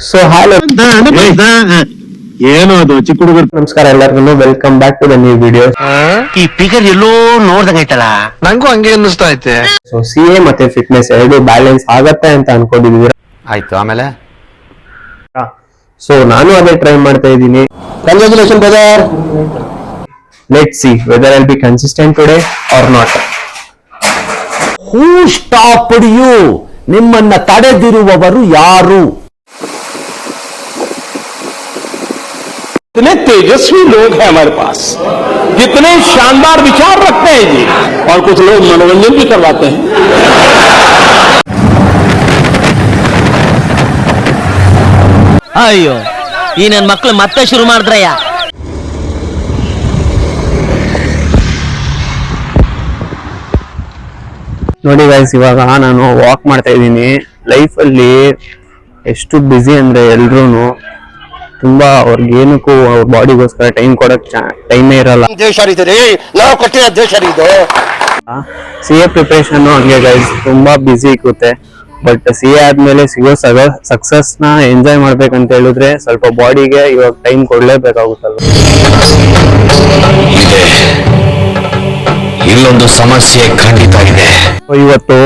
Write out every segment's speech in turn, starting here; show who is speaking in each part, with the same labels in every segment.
Speaker 1: So hello
Speaker 2: ಏನು ಅದು ಚಿಕ್ಕ ಹುಡುಗರು.
Speaker 1: ನಮಸ್ಕಾರ ಎಲ್ಲರಿಗೂ, welcome back to the new video.
Speaker 3: ಈ ಫಿಗರ್ ಎಲ್ಲೋ ನೋಡ್ದಂಗೈತಲ್ಲ,
Speaker 2: ನಂಗೂ ಹಂಗೆ ಅನ್ನಿಸ್ತಾ ಐತೆ.
Speaker 1: ಸೊ CA ಮತ್ತೆ ಫಿಟ್ನೆಸ್ ಎರಡು ಬ್ಯಾಲೆನ್ಸ್ ಆಗತ್ತೆ ಅಂತ ಅನ್ಕೊಂಡಿದೀವಿ.
Speaker 3: ಆಯ್ತು. ಆಮೇಲೆ
Speaker 1: ಸೊ ನಾನು ಅದೇ ಟ್ರೈ ಮಾಡ್ತಾ ಇದ್ದೀನಿ. Congratulation brother. Let's see whether I will be consistent today or not.
Speaker 4: Who stopped you? ನಿಮ್ಮನ್ನ ತಡೆದಿರುವವರು ಯಾರು?
Speaker 5: कितने तेजस्वी लोग हैं हमारे पास, कितने शानदार विचार रखते हैं जी, और कुछ लोग मनोरंजन भी करवाते हैं.
Speaker 6: ಅಯ್ಯೋ, ಈ ನನ್ ಮಕ್ಳು ಮತ್ತೆ ಶುರು ಮಾಡಿದ್ರಯ್ಯ.
Speaker 1: ನೋಡಿ ಗೈಸ್, ಇವಾಗ ನಾನು ವಾಕ್ ಮಾಡ್ತಾ ಇದ್ದೀನಿ. ಲೈಫ್ ಅಲ್ಲಿ ಎಷ್ಟು ಬ್ಯುಸಿ ಅಂದ್ರೆ ಎಲ್ರೂನು ತುಂಬಾ ಅವ್ರಿಗೆ ಏನಕ್ಕೂ ಅವ್ರ ಬಾಡಿಗೋಸ್ಕರ ಟೈಮ್ ಕೊಡಕ್ ಟೈಮೇ ಇರಲ್ಲ. CA ಪ್ರಿಪರೇಷನ್ ಹಂಗೆ ಗೈಸ್, ತುಂಬಾ ಬ್ಯುಸಿ ಇರುತ್ತೆ. ಬಟ್ CA ಆದ್ಮೇಲೆ ಸಿಗೋ ಸಕ್ಸಸ್ ನ ಎಂಜಾಯ್ ಮಾಡ್ಬೇಕಂತ ಹೇಳಿದ್ರೆ ಸ್ವಲ್ಪ ಬಾಡಿಗೆ ಇವಾಗ ಟೈಮ್ ಕೊಡ್ಲೇಬೇಕಾಗುತ್ತಲ್ಲ.
Speaker 3: ಇಲ್ಲೊಂದು ಸಮಸ್ಯೆ ಖಂಡಿತ ಇದೆ.
Speaker 1: ಇವತ್ತು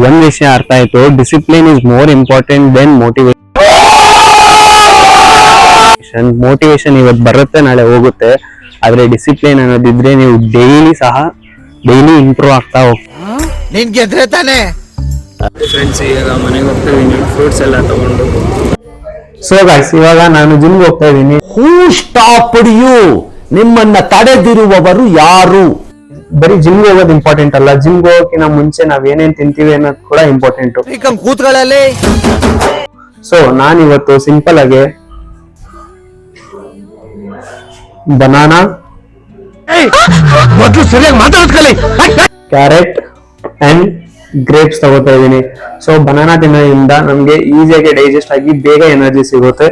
Speaker 1: ಒಂದ್ ವಿಷಯ ಅರ್ಥ ಆಯ್ತು, discipline is more important than motivation. Motivation ಇವತ್ತು ಬರುತ್ತೆ, ನಾಳೆ ಹೋಗುತ್ತೆ. ಆದ್ರೆ ಡಿಸಿಪ್ಲಿನ್ ಅನ್ನೋದಿದ್ರೆ ನೀವು ಡೈಲಿ ಇಂಪ್ರೂವ್ ಆಗ್ತಾ
Speaker 6: ನಿನ್ಗೆದ್ರೆ ತಾನೆ.
Speaker 1: ಫ್ರೆಂಡ್ಸ್, ಈಗ ಮನೆಗೆ ಹೋಗ್ತಾ ಇದೀನಿ, ಫ್ರೂಟ್ಸ್ ಎಲ್ಲ ತಗೊಂಡು. ಸೊ ಗೈಸ್, ಇವಾಗ ನಾನು ಜಿಮ್ಗೆ ಹೋಗ್ತಾ ಇದೀನಿ.
Speaker 4: ಹೂ ಸ್ಟಾಪ್ಡ್ ಯು? ನಿಮ್ಮನ್ನ ತಡೆದಿರುವವರು ಯಾರು?
Speaker 1: ಬರೀ ಜಿಮ್ಗೆ ಹೋಗೋದು ಇಂಪಾರ್ಟೆಂಟ್ ಅಲ್ಲ, ಜಿಮ್ಗೆ ಹೋಗೋಕಿನ ಮುಂಚೆ ನಾವ್ ಏನೇನ್ ತಿಂತೀವಿ ಅನ್ನೋದು ಕೂಡ ಇಂಪಾರ್ಟೆಂಟ್.
Speaker 6: ಕೂತ್ಗಳಲ್ಲಿ
Speaker 1: ಸೊ ನಾನು ಇವತ್ತು ಸಿಂಪಲ್ ಆಗಿ ಬನಾನಾ,
Speaker 2: ಸರಿಯಾಗಿ ಮಾತಾಡ್ಕೊಳ್ಳಿ.
Speaker 1: ಕ್ಯಾರೆಟ್ ಅಂಡ್ ಗ್ರೇಪ್ಸ್ ತಗೋತಾ ಇದೀನಿ. ಸೊ ಬನಾನಾ ತಿನ್ನೋದ್ರಿಂದ ನಮ್ಗೆ ಈಸಿಯಾಗಿ ಡೈಜೆಸ್ಟ್ ಆಗಿ ಬೇಗ ಎನರ್ಜಿ ಸಿಗುತ್ತೆ.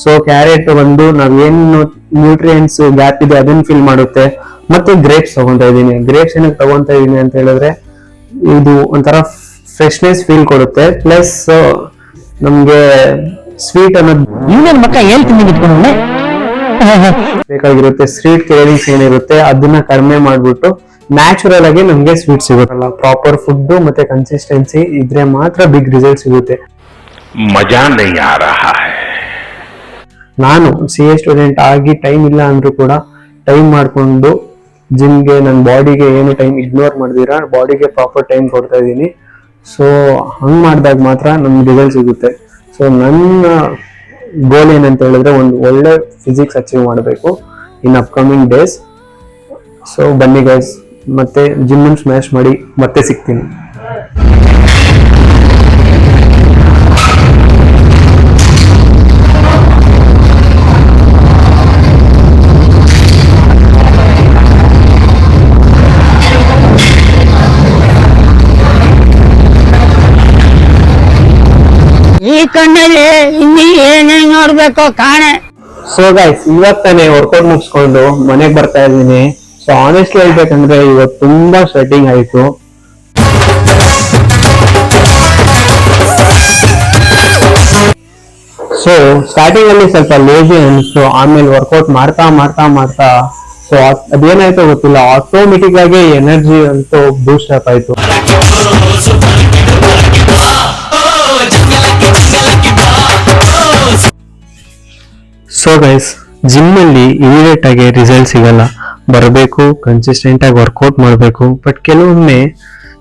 Speaker 1: ಸೊ ಕ್ಯಾರೆಟ್ ಒಂದು ನಾವೇನು ನ್ಯೂಟ್ರಿಯೆಂಟ್ಸ್ ಗ್ಯಾಪ್ ಇದೆ ಅದನ್ನ ಫಿಲ್ ಮಾಡುತ್ತೆ. ಮತ್ತೆ ಗ್ರೇಪ್ಸ್ ತಗೊಂತಾ ಇದೀನಿ. ಗ್ರೇಪ್ಸ್ ಏನಕ್ಕೆ ತಗೊಂತಾ ಇದೀನಿ ಅಂತ ಹೇಳಿದ್ರೆ ಇದು ಒಂಥರ ಫ್ರೆಶ್ನೆಸ್ ಫೀಲ್ ಕೊಡುತ್ತೆ, ಪ್ಲಸ್ ನಮ್ಗೆ ಸ್ವೀಟ್ ಅನ್ನೋದು
Speaker 6: ಇನ್ನೊಂದು ಮಕ್ಕ ಹೇಳ್ತೀನಿ ಇಟ್ಕೊಂಡು
Speaker 1: ಬೇಕಾಗಿರುತ್ತೆ. ಸ್ವೀಟ್ ಕ್ರೇವಿಂಗ್ಸ್ ಏನಿರುತ್ತೆ ಅದನ್ನ ಕಡಿಮೆ ಮಾಡ್ಬಿಟ್ಟು ನ್ಯಾಚುರಲ್ ಆಗಿ ನಮ್ಗೆ ಸ್ವೀಟ್ ಸಿಗುತ್ತಲ್ಲ. ಪ್ರಾಪರ್ ಫುಡ್ ಮತ್ತೆ ಕನ್ಸಿಸ್ಟೆನ್ಸಿ ಇದ್ರೆ ಮಾತ್ರ ಬಿಗ್ ರಿಸಲ್ಟ್ ಸಿಗುತ್ತೆ.
Speaker 5: मजा नहीं आ रहा है.
Speaker 1: ನಾನು CA ಸ್ಟೂಡೆಂಟ್ ಆಗಿ ಟೈಮ್ ಇಲ್ಲ ಅಂದ್ರೂ ಕೂಡ ಟೈಮ್ ಮಾಡ್ಕೊಂಡು ಜಿಮ್ಗೆ, ನನ್ನ ಬಾಡಿಗೆ ಏನು ಟೈಮ್ ಇಗ್ನೋರ್ ಮಾಡ್ದಿರಾ ಬಾಡಿಗೆ ಪ್ರಾಪರ್ ಟೈಮ್ ಕೊಡ್ತಾ ಇದ್ದೀನಿ. ಸೊ ಹಂಗ್ ಮಾಡಿದಾಗ ಮಾತ್ರ ನಮ್ಗೆ ರಿಸಲ್ಟ್ ಸಿಗುತ್ತೆ. ಸೊ ನನ್ನ ಗೋಲ್ ಏನಂತ ಹೇಳಿದ್ರೆ ಒಂದು ಒಳ್ಳೆ ಫಿಸಿಕ್ಸ್ ಅಚೀವ್ ಮಾಡಬೇಕು ಇನ್ ಅಪ್ಕಮಿಂಗ್ ಡೇಸ್. ಸೊ ಬನ್ನಿ ಗೈಸ್, ಮತ್ತೆ ಜಿಮ್ ಸ್ಮ್ಯಾಶ್ ಮಾಡಿ ಮತ್ತೆ ಸಿಗ್ತೀನಿ.
Speaker 6: ಈ ಕಣ್ಣಲ್ಲಿ ಇನ್ನೀ ಏನೇನ್ ನೋಡ್ಬೇಕು ಕಾಣೆ.
Speaker 1: ಸೊ ಗೈಸ್, ಇವತ್ತಾನೆ ವರ್ಕೌಟ್ ಮುಗಿಸ್ಕೊಂಡು ಮನೆಗೆ ಬರ್ತಾ ಇದ್ದೀನಿ. ಸೊ ಆನೆಸ್ಟ್ಲಿ ಹೇಳ್ಬೇಕಂದ್ರೆ ಇವತ್ತು ತುಂಬಾ ಸ್ವೆಟಿಂಗ್ ಆಯ್ತು. ಸೊ ಸ್ಟಾರ್ಟಿಂಗ್ ಅಲ್ಲಿ ಸ್ವಲ್ಪ ಲೇಜಿ ಅನಿಸ್ತು, ಆಮೇಲೆ ವರ್ಕೌಟ್ ಮಾಡ್ತಾ ಸೊ ಅದೇನಾಯ್ತೋ ಗೊತ್ತಿಲ್ಲ, ಆಟೋಮೆಟಿಕ್ ಆಗಿ ಎನರ್ಜಿ ಅಂತೂ ಬೂಸ್ಟ್ ಅಪ್ ಆಯ್ತು. ಸೊ ಗೈಸ್, ಜಿಮ್ ಅಲ್ಲಿ ಇಮಿಡಿಯೇಟ್ ಆಗಿ ರಿಸಲ್ಟ್ ಸಿಗಲ್ಲ, ಬರಬೇಕು, ಕನ್ಸಿಸ್ಟೆಂಟ್ ಆಗಿ ವರ್ಕೌಟ್ ಮಾಡಬೇಕು. ಬಟ್ ಕೆಲವೊಮ್ಮೆ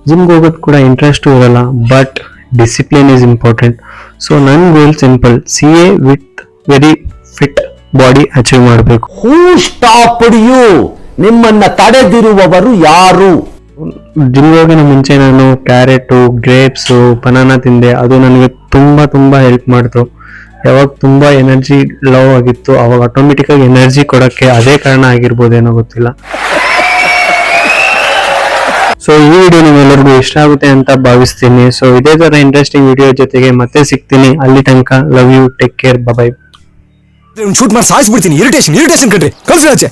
Speaker 1: ಜಿಮ್ಗೆ ಹೋಗೋದು ಕೂಡ ಇಂಟ್ರೆಸ್ಟ್ ಇರಲ್ಲ, but discipline is important. So ನನ್ನ goal simple, CA with very fit body achieve ಮಾಡಬೇಕು.
Speaker 4: Who stopped you? ನಿಮ್ಮನ್ನ ತಡೆದಿರುವವರು ಯಾರು?
Speaker 1: ಜಿಮ್ಗೆ ಹೋಗೋಣ ಮುಂಚೆ ನಾನು ಕ್ಯಾರೆಟು, ಗ್ರೇಪ್ಸು, ಬನಾನಾ ತಿಂದೆ. ಅದು ನನಗೆ ತುಂಬಾ ಹೆಲ್ಪ್ ಮಾಡ್ತು. ಯಾವಾಗ ತುಂಬಾ ಎನರ್ಜಿ ಲೋ ಆಗಿತ್ತು ಅವಾಗ ಆಟೋಮೆಟಿಕ್ ಆಗಿ ಎನರ್ಜಿ ಕೊಡಕ್ಕೆ ಅದೇ ಕಾರಣ ಆಗಿರ್ಬೋದೇನೋ ಗೊತ್ತಿಲ್ಲ. ಸೊ ಈ ವಿಡಿಯೋ ನಿಮ್ಮೆಲ್ಲರಿಗೂ ಇಷ್ಟ ಆಗುತ್ತೆ ಅಂತ ಭಾವಿಸ್ತೀನಿ. ಸೊ ಇದೇ ತರ ಇಂಟ್ರೆಸ್ಟಿಂಗ್ ವಿಡಿಯೋ ಜೊತೆಗೆ ಮತ್ತೆ ಸಿಗ್ತೀನಿ. ಅಲ್ಲಿ ತನಕ love you, take care, bye.
Speaker 7: Shoot ಮಾಡಿ ಸಾಯಿಸ್ಬಿಡ್ತೀನಿ. ಇರಿಟೇಷನ್ ಕಣ್ರಿ, ಕಳ್ಸಿ ಆಚೆ.